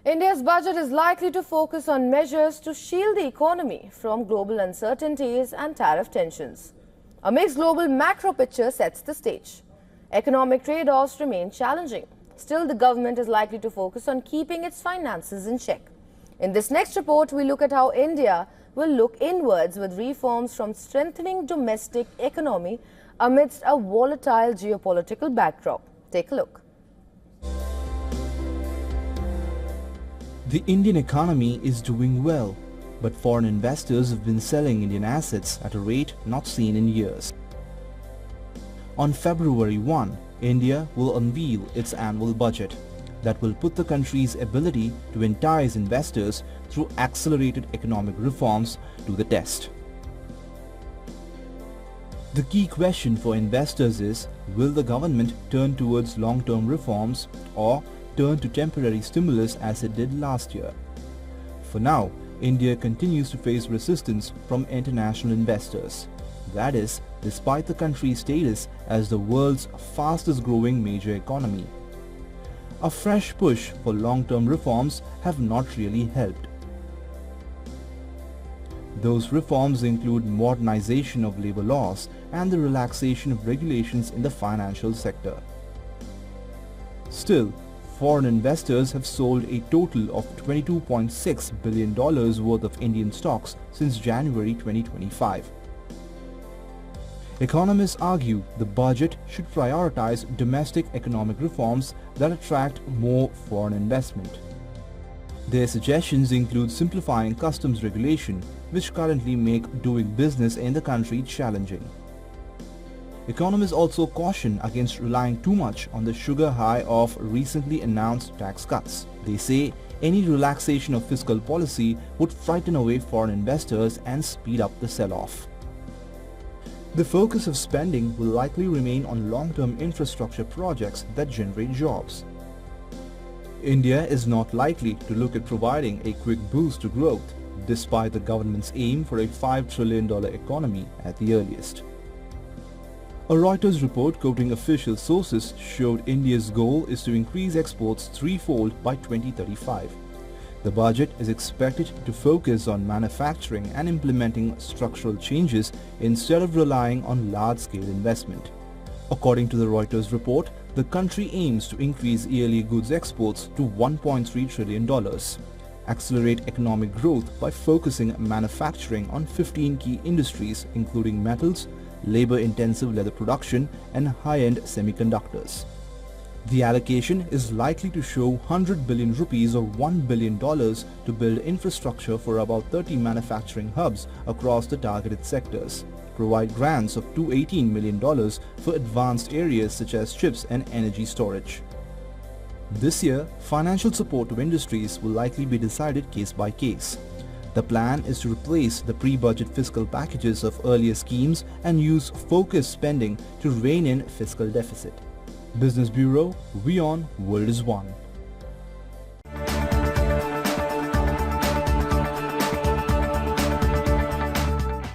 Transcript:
India's budget is likely to focus on measures to shield the economy from global uncertainties and tariff tensions. A mixed global macro picture sets the stage. Economic trade-offs remain challenging. Still, the government is likely to focus on keeping its finances in check. In this next report, we look at how India will look inwards with reforms from strengthening domestic economy amidst a volatile geopolitical backdrop. Take a look. The Indian economy is doing well, but foreign investors have been selling Indian assets at a rate not seen in years. On February 1, India will unveil its annual budget that will put the country's ability to entice investors through accelerated economic reforms to the test. The key question for investors is, will the government turn towards long-term reforms or turn to temporary stimulus as it did last year? For now, India continues to face resistance from international investors. That is, despite the country's status as the world's fastest growing major economy. A fresh push for long-term reforms have not really helped. Those reforms include modernization of labor laws and the relaxation of regulations in the financial sector. Still, foreign investors have sold a total of $22.6 billion worth of Indian stocks since January 2025. Economists argue the budget should prioritize domestic economic reforms that attract more foreign investment. Their suggestions include simplifying customs regulation, which currently make doing business in the country challenging. Economists also caution against relying too much on the sugar high of recently announced tax cuts. They say any relaxation of fiscal policy would frighten away foreign investors and speed up the sell-off. The focus of spending will likely remain on long-term infrastructure projects that generate jobs. India is not likely to look at providing a quick boost to growth, despite the government's aim for a $5 trillion economy at the earliest. A Reuters report quoting official sources showed India's goal is to increase exports threefold by 2035. The budget is expected to focus on manufacturing and implementing structural changes instead of relying on large-scale investment. According to the Reuters report, the country aims to increase yearly goods exports to $1.3 trillion, accelerate economic growth by focusing manufacturing on 15 key industries including metals, labor-intensive leather production, and high-end semiconductors. The allocation is likely to show 100 billion rupees or $1 billion to build infrastructure for about 30 manufacturing hubs across the targeted sectors, provide grants of $218 million for advanced areas such as chips and energy storage. This year, financial support to industries will likely be decided case by case. The plan is to replace the pre-budget fiscal packages of earlier schemes and use focused spending to rein in fiscal deficit. Business Bureau, WION World is One.